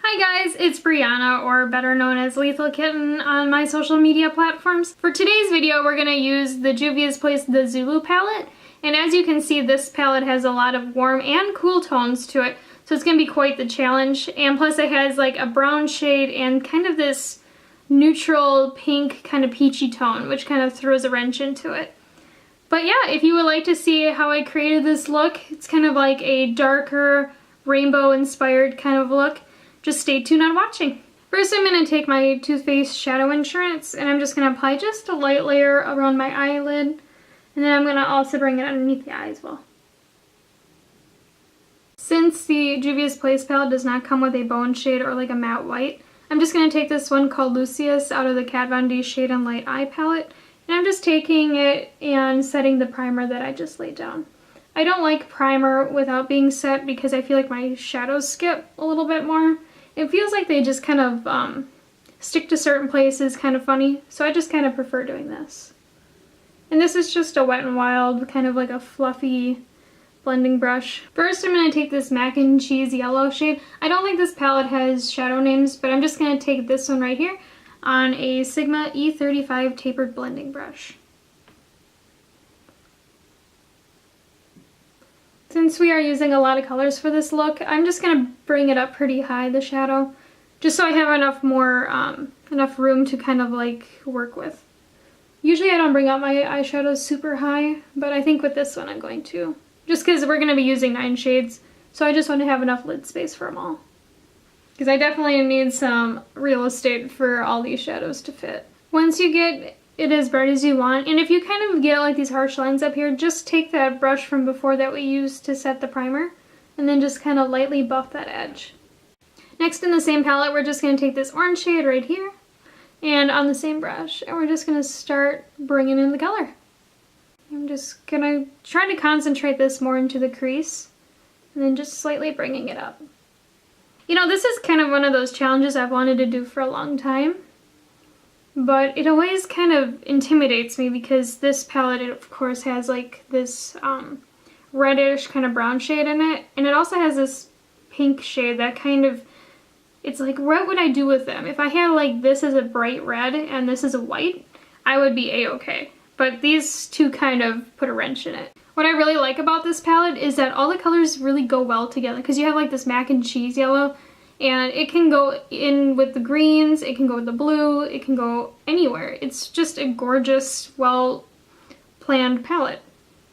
Hi guys, it's Breyonna, or better known as Lethal Kitten on my social media platforms. For today's video, we're going to use the Juvia's Place the Zulu palette. And as you can see, this palette has a lot of warm and cool tones to it, so it's going to be quite the challenge. And plus it has like a brown shade and kind of this neutral pink kind of peachy tone, which kind of throws a wrench into it. But yeah, if you would like to see how I created this look, it's kind of like a darker rainbow inspired kind of look. Just stay tuned on watching. First, I'm going to take my Too Faced Shadow Insurance and I'm just going to apply just a light layer around my eyelid. And then I'm going to also bring it underneath the eye as well. Since the Juvia's Place palette does not come with a bone shade or like a matte white, I'm just going to take this one called Lucius out of the Kat Von D Shade and Light Eye palette. And I'm just taking it and setting the primer that I just laid down. I don't like primer without being set because I feel like my shadows skip a little bit more. It feels like they just kind of stick to certain places, kind of funny, so I just kind of prefer doing this. And this is just a Wet n Wild, kind of like a fluffy blending brush. First, I'm going to take this Mac and Cheese yellow shade. I don't think this palette has shadow names, but I'm just going to take this one right here on a Sigma E35 tapered blending brush. Since we are using a lot of colors for this look, I'm just going to bring it up pretty high, the shadow, just so I have enough room to kind of like work with. Usually I don't bring up my eyeshadows super high, but I think with this one I'm going to. Just because we're going to be using 9 shades, so I just want to have enough lid space for them all. Because I definitely need some real estate for all these shadows to fit. Once you get it as bright as you want, and if you kind of get like these harsh lines up here, just take that brush from before that we used to set the primer and then just kind of lightly buff that edge. Next, in the same palette, we're just going to take this orange shade right here and on the same brush, and we're just going to start bringing in the color. I'm just going to try to concentrate this more into the crease and then just slightly bringing it up. You know, this is kind of one of those challenges I've wanted to do for a long time. But it always kind of intimidates me because this palette, it of course has like this reddish kind of brown shade in it. And it also has this pink shade that kind of, it's like, what would I do with them? If I had like this as a bright red and this is a white, I would be a-okay. But these two kind of put a wrench in it. What I really like about this palette is that all the colors really go well together because you have like this Mac and Cheese yellow. And it can go in with the greens, it can go with the blue, it can go anywhere. It's just a gorgeous, well-planned palette.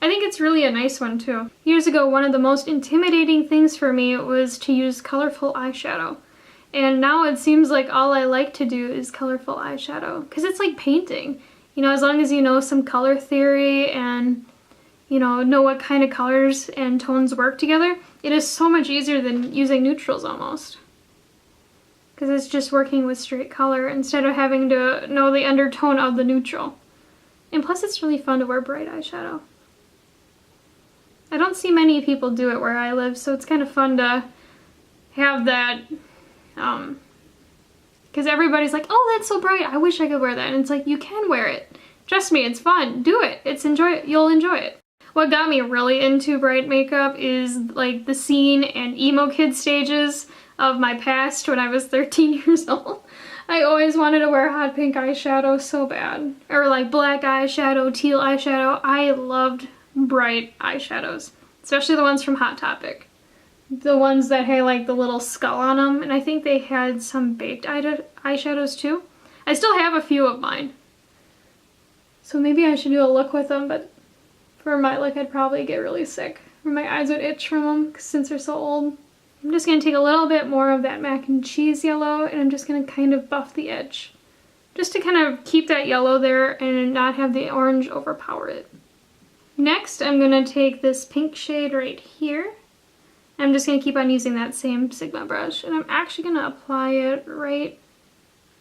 I think it's really a nice one too. Years ago, one of the most intimidating things for me was to use colorful eyeshadow. And now it seems like all I like to do is colorful eyeshadow. Because it's like painting. You know, as long as you know some color theory and, you know what kind of colors and tones work together, it is so much easier than using neutrals almost. Because it's just working with straight color instead of having to know the undertone of the neutral. And plus it's really fun to wear bright eyeshadow. I don't see many people do it where I live, so it's kind of fun to have that, because everybody's like, oh, that's so bright, I wish I could wear that. And it's like, you can wear it. Trust me, it's fun. Do it. You'll enjoy it. What got me really into bright makeup is like the scene and emo kid stages of my past when I was 13 years old. I always wanted to wear hot pink eyeshadow so bad. Or like black eyeshadow, teal eyeshadow. I loved bright eyeshadows. Especially the ones from Hot Topic. The ones that had like the little skull on them. And I think they had some baked eyeshadows too. I still have a few of mine. So maybe I should do a look with them, but for my look I'd probably get really sick. Or my eyes would itch from them since they're so old. I'm just going to take a little bit more of that Mac and Cheese yellow and I'm just going to kind of buff the edge. Just to kind of keep that yellow there and not have the orange overpower it. Next, I'm going to take this pink shade right here. I'm just going to keep on using that same Sigma brush. And I'm actually going to apply it right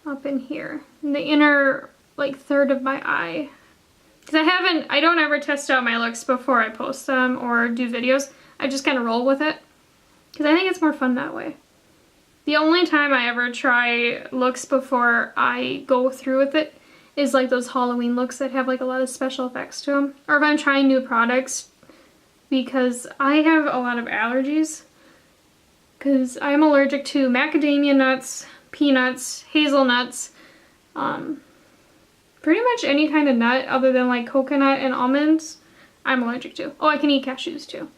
up in here. In the inner like third of my eye. Because I don't ever test out my looks before I post them or do videos. I just kind of roll with it. Because I think it's more fun that way. The only time I ever try looks before I go through with it is like those Halloween looks that have like a lot of special effects to them. Or if I'm trying new products, because I have a lot of allergies. because I'm allergic to macadamia nuts, peanuts, hazelnuts, pretty much any kind of nut other than like coconut and almonds, I'm allergic to. Oh, I can eat cashews too.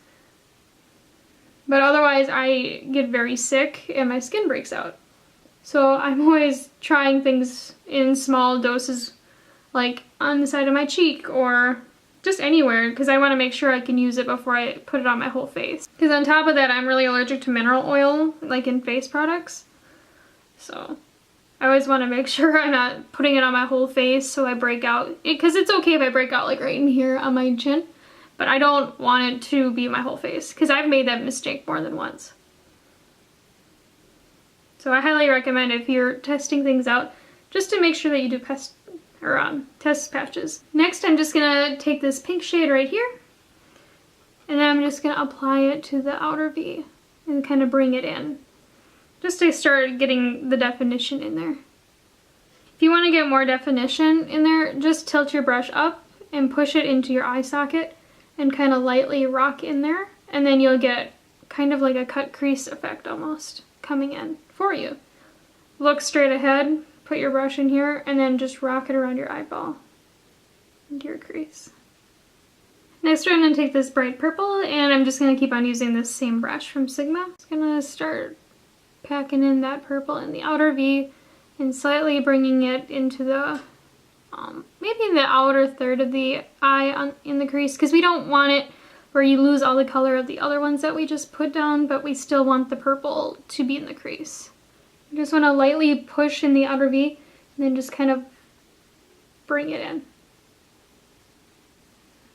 But otherwise I get very sick and my skin breaks out. So I'm always trying things in small doses, like on the side of my cheek or just anywhere, because I want to make sure I can use it before I put it on my whole face. Because on top of that, I'm really allergic to mineral oil, like in face products. So I always want to make sure I'm not putting it on my whole face so I break out. Because it's okay if I break out like right in here on my chin, but I don't want it to be my whole face, because I've made that mistake more than once. So I highly recommend, if you're testing things out, just to make sure that you do test patches. Next, I'm just gonna take this pink shade right here, and then I'm just gonna apply it to the outer V and kind of bring it in, just to start getting the definition in there. If you want to get more definition in there, just tilt your brush up and push it into your eye socket and kind of lightly rock in there, and then you'll get kind of like a cut crease effect almost coming in for you. Look straight ahead, put your brush in here, and then just rock it around your eyeball into your crease. Next, I'm going to take this bright purple, and I'm just going to keep on using this same brush from Sigma. Just going to start packing in that purple in the outer V and slightly bringing it into the maybe the outer third of the eye in the crease, because we don't want it where you lose all the color of the other ones that we just put down, but we still want the purple to be in the crease. You just want to lightly push in the outer V and then just kind of bring it in.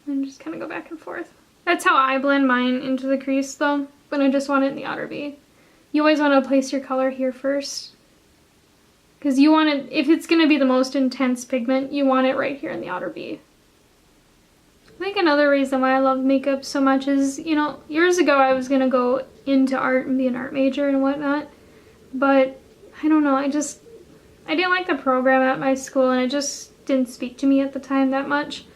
And just kind of go back and forth. That's how I blend mine into the crease though, when I just want it in the outer V. You always want to place your color here first, because you want it, if it's going to be the most intense pigment, you want it right here in the outer V. I think another reason why I love makeup so much is, you know, years ago I was going to go into art and be an art major and whatnot, but I don't know, I didn't like the program at my school, and it just didn't speak to me at the time that much.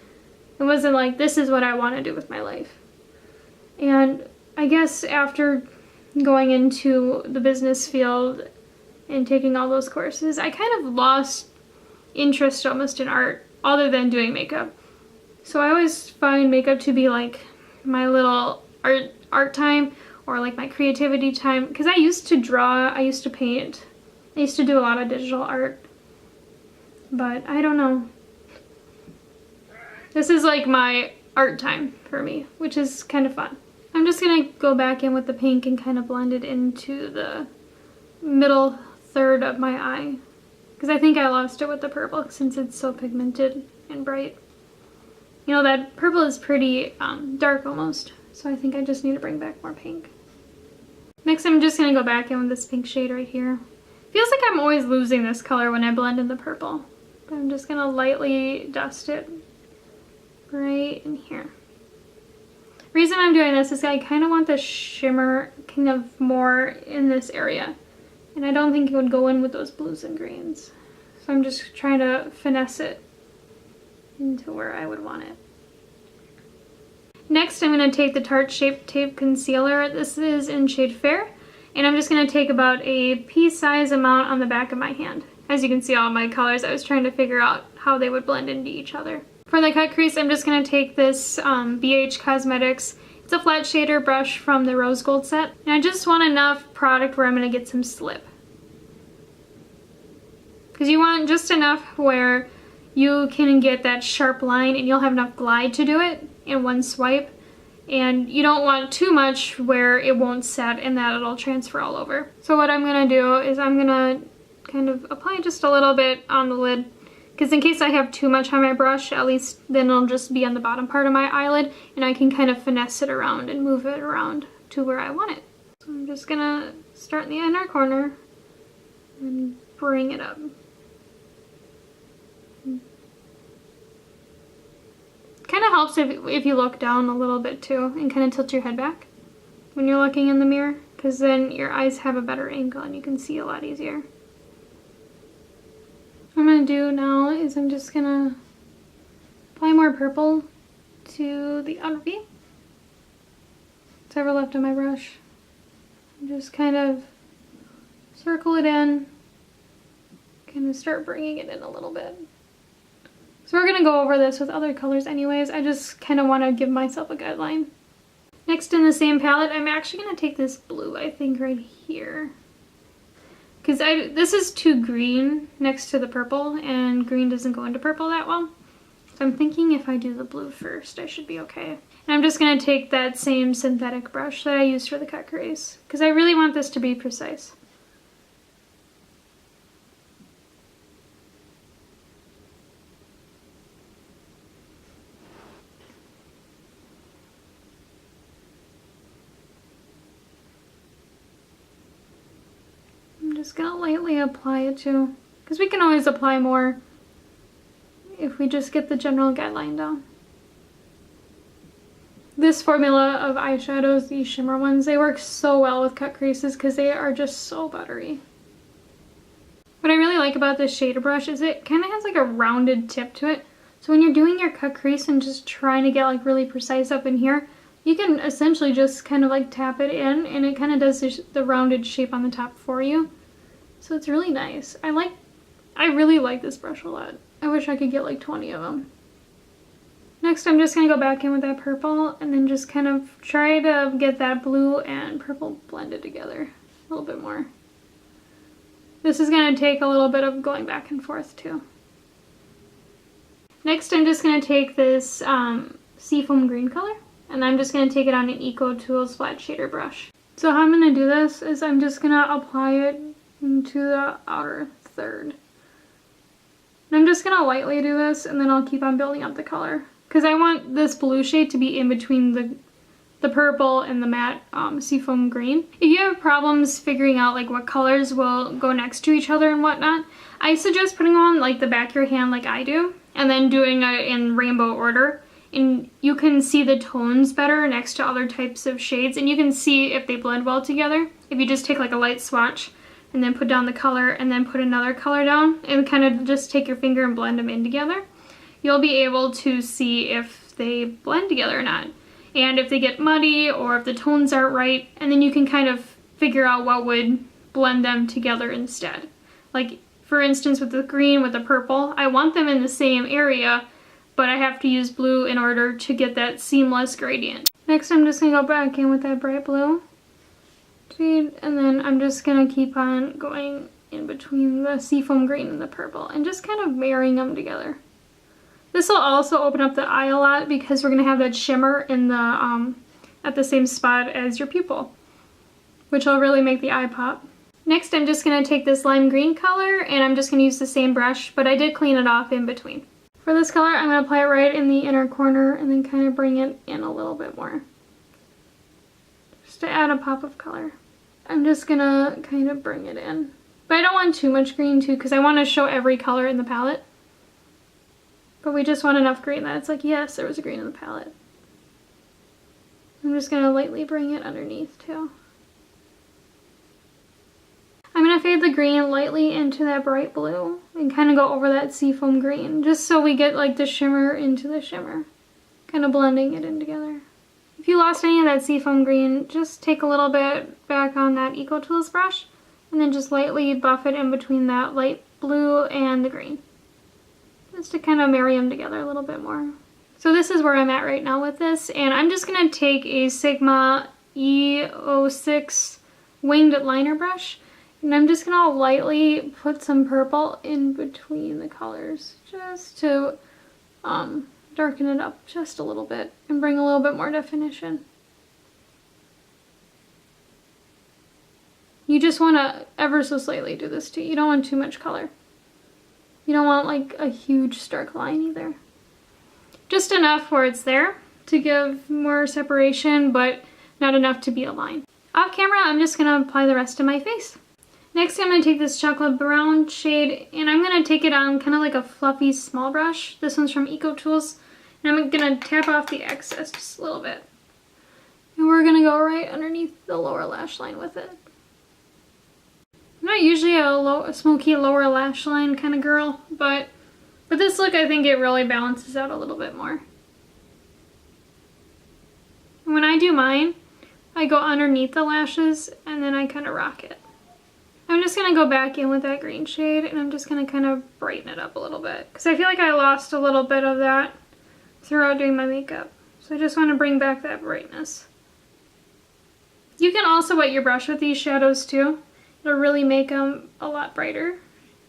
It wasn't like, this is what I want to do with my life. And I guess after going into the business field and taking all those courses, I kind of lost interest almost in art, other than doing makeup. So I always find makeup to be like my little art time, or like my creativity time, because I used to draw, I used to paint, I used to do a lot of digital art, but I don't know. This is like my art time for me, which is kind of fun. I'm just gonna go back in with the pink and kind of blend it into the middle third of my eye, because I think I lost it with the purple since it's so pigmented and bright. You know, that purple is pretty dark almost, so I think I just need to bring back more pink. Next, I'm just going to go back in with this pink shade right here. Feels like I'm always losing this color when I blend in the purple, but I'm just going to lightly dust it right in here. The reason I'm doing this is I kind of want the shimmer kind of more in this area, and I don't think it would go in with those blues and greens. So I'm just trying to finesse it into where I would want it. Next, I'm going to take the Tarte Shape Tape Concealer. This is in shade Fair, and I'm just going to take about a pea-size amount on the back of my hand. As you can see, all my colors, I was trying to figure out how they would blend into each other. For the cut crease, I'm just going to take this BH Cosmetics. It's a flat shader brush from the Rose Gold set, and I just want enough product where I'm going to get some slip. Because you want just enough where you can get that sharp line and you'll have enough glide to do it in one swipe. And you don't want too much where it won't set and that it'll transfer all over. So what I'm going to do is I'm going to kind of apply just a little bit on the lid, because in case I have too much on my brush, at least then it'll just be on the bottom part of my eyelid and I can kind of finesse it around and move it around to where I want it. So I'm just going to start in the inner corner and bring it up. Kind of helps if you look down a little bit too and kind of tilt your head back when you're looking in the mirror, because then your eyes have a better angle and you can see a lot easier. What I'm going to do now is I'm just going to apply more purple to the outer V. What's ever left on my brush. Just kind of circle it in, kind of start bringing it in a little bit. So we're going to go over this with other colors anyways. I just kind of want to give myself a guideline. Next in the same palette, I'm actually going to take this blue, I think, right here. Because this is too green next to the purple, and green doesn't go into purple that well. So I'm thinking if I do the blue first, I should be okay. And I'm just going to take that same synthetic brush that I used for the cut crease, because I really want this to be precise. Just gonna lightly apply it too, because we can always apply more if we just get the general guideline down. This formula of eyeshadows, these shimmer ones, they work so well with cut creases because they are just so buttery. What I really like about this shader brush is it kind of has like a rounded tip to it. So when you're doing your cut crease and just trying to get like really precise up in here, you can essentially just kind of like tap it in and it kind of does the rounded shape on the top for you. So it's really nice. I really like this brush a lot. I wish I could get like 20 of them. Next, I'm just going to go back in with that purple and then just kind of try to get that blue and purple blended together a little bit more. This is going to take a little bit of going back and forth too. Next, I'm just going to take this seafoam green color and I'm just going to take it on an Eco Tools flat shader brush. So how I'm going to do this is I'm just going to apply it into the outer third. And I'm just going to lightly do this and then I'll keep on building up the color. Because I want this blue shade to be in between the purple and the matte seafoam green. If you have problems figuring out like what colors will go next to each other and whatnot, I suggest putting on like the back of your hand like I do and then doing it in rainbow order. And you can see the tones better next to other types of shades and you can see if they blend well together. If you just take like a light swatch and then put down the color and then put another color down and kind of just take your finger and blend them in together, you'll be able to see if they blend together or not. And if they get muddy or if the tones aren't right, and then you can kind of figure out what would blend them together instead. Like for instance with the green with the purple, I want them in the same area, but I have to use blue in order to get that seamless gradient. Next I'm just going to go back in with that bright blue. And then I'm just going to keep on going in between the seafoam green and the purple and just kind of marrying them together. This will also open up the eye a lot because we're going to have that shimmer in the at the same spot as your pupil, which will really make the eye pop. Next I'm just going to take this lime green color and I'm just going to use the same brush, but I did clean it off in between. For this color I'm going to apply it right in the inner corner and then kind of bring it in a little bit more, just to add a pop of color. I'm just gonna kind of bring it in. But I don't want too much green too because I want to show every color in the palette. But we just want enough green that it's like, yes, there was a green in the palette. I'm just gonna lightly bring it underneath too. I'm gonna fade the green lightly into that bright blue and kind of go over that seafoam green just so we get like the shimmer into the shimmer. Kind of blending it in together. If you lost any of that seafoam green, just take a little bit back on that Eco Tools brush and then just lightly buff it in between that light blue and the green. Just to kind of marry them together a little bit more. So this is where I'm at right now with this, and I'm just going to take a Sigma E06 winged liner brush and I'm just going to lightly put some purple in between the colors just to darken it up just a little bit and bring a little bit more definition. You just want to ever so slightly do this too. You don't want too much color. You don't want like a huge stark line either. Just enough where it's there to give more separation, but not enough to be a line. Off camera, I'm just going to apply the rest of my face. Next, I'm going to take this chocolate brown shade and I'm going to take it on kind of like a fluffy small brush. This one's from Eco Tools. And I'm going to tap off the excess just a little bit. And we're going to go right underneath the lower lash line with it. I'm not usually a smoky lower lash line kind of girl, but with this look I think it really balances out a little bit more. And when I do mine, I go underneath the lashes and then I kind of rock it. I'm just going to go back in with that green shade and I'm just going to kind of brighten it up a little bit. Because I feel like I lost a little bit of that throughout doing my makeup. So I just want to bring back that brightness. You can also wet your brush with these shadows too. It'll really make them a lot brighter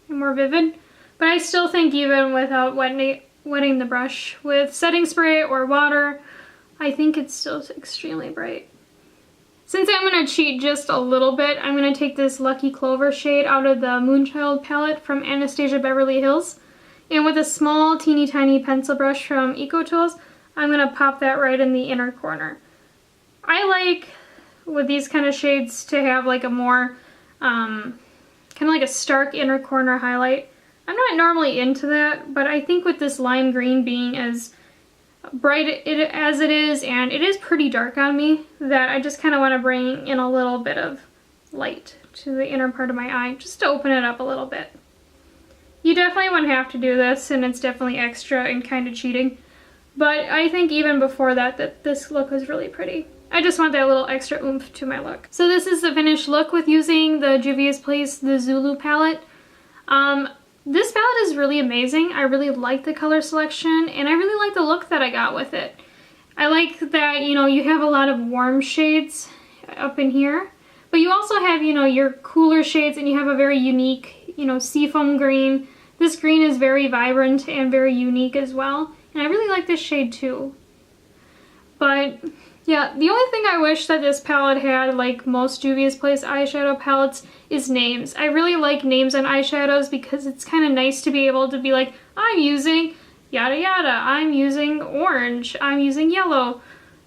and more vivid. But I still think even without wetting the brush with setting spray or water, I think it's still extremely bright. Since I'm going to cheat just a little bit, I'm going to take this Lucky Clover shade out of the Untitled palette from Anastasia Beverly Hills. And with a small teeny tiny pencil brush from Eco Tools, I'm going to pop that right in the inner corner. I like with these kind of shades to have like a more, kind of like a stark inner corner highlight. I'm not normally into that, but I think with this lime green being as bright as it is, and it is pretty dark on me, that I just kind of want to bring in a little bit of light to the inner part of my eye, just to open it up a little bit. You definitely wouldn't have to do this, and it's definitely extra and kind of cheating, but I think even before that this look was really pretty. I just want that little extra oomph to my look. So this is the finished look with using the Juvia's Place, the Zulu palette. This palette is really amazing. I really like the color selection and I really like the look that I got with it. I like that, you know, you have a lot of warm shades up in here, but you also have, you know, your cooler shades and you have a very unique, you know, seafoam green. This green is very vibrant and very unique as well. And I really like this shade too. But yeah, the only thing I wish that this palette had, like most Juvia's Place eyeshadow palettes, is names. I really like names on eyeshadows because it's kind of nice to be able to be like, I'm using yada yada, I'm using orange, I'm using yellow.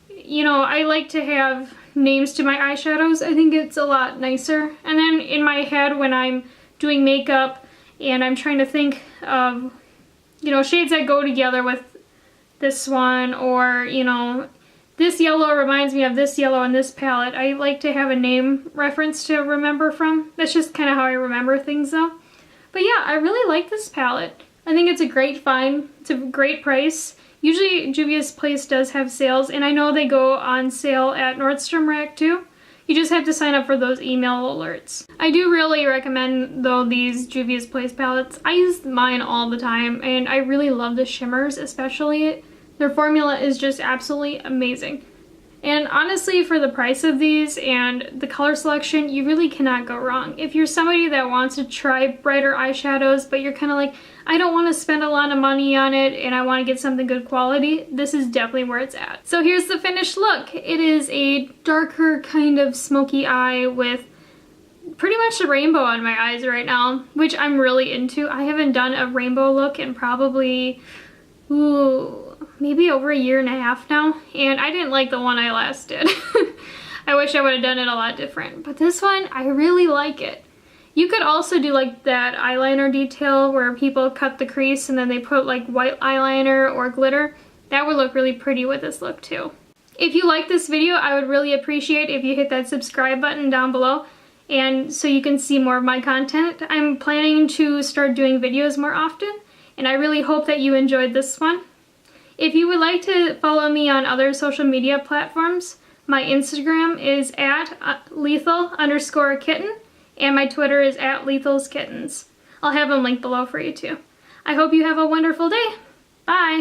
You know, I like to have names to my eyeshadows. I think it's a lot nicer. And then in my head when I'm doing makeup and I'm trying to think of, you know, shades that go together with this one, or, you know, this yellow reminds me of this yellow in this palette. I like to have a name reference to remember from. That's just kind of how I remember things though. But yeah, I really like this palette. I think it's a great find. It's a great price. Usually Juvia's Place does have sales, and I know they go on sale at Nordstrom Rack too. You just have to sign up for those email alerts. I do really recommend though these Juvia's Place palettes. I use mine all the time and I really love the shimmers especially. Their formula is just absolutely amazing. And honestly, for the price of these and the color selection, you really cannot go wrong. If you're somebody that wants to try brighter eyeshadows, but you're kind of like, I don't want to spend a lot of money on it and I want to get something good quality, this is definitely where it's at. So here's the finished look. It is a darker kind of smoky eye with pretty much a rainbow on my eyes right now, which I'm really into. I haven't done a rainbow look in probably, maybe over a year and a half now, and I didn't like the one I last did. I wish I would have done it a lot different, but this one, I really like it. You could also do like that eyeliner detail where people cut the crease and then they put like white eyeliner or glitter. That would look really pretty with this look too. If you like this video, I would really appreciate if you hit that subscribe button down below, and so you can see more of my content. I'm planning to start doing videos more often, and I really hope that you enjoyed this one. If you would like to follow me on other social media platforms, my Instagram is at lethal_kitten, and my Twitter is at lethalskittens. I'll have them linked below for you too. I hope you have a wonderful day. Bye!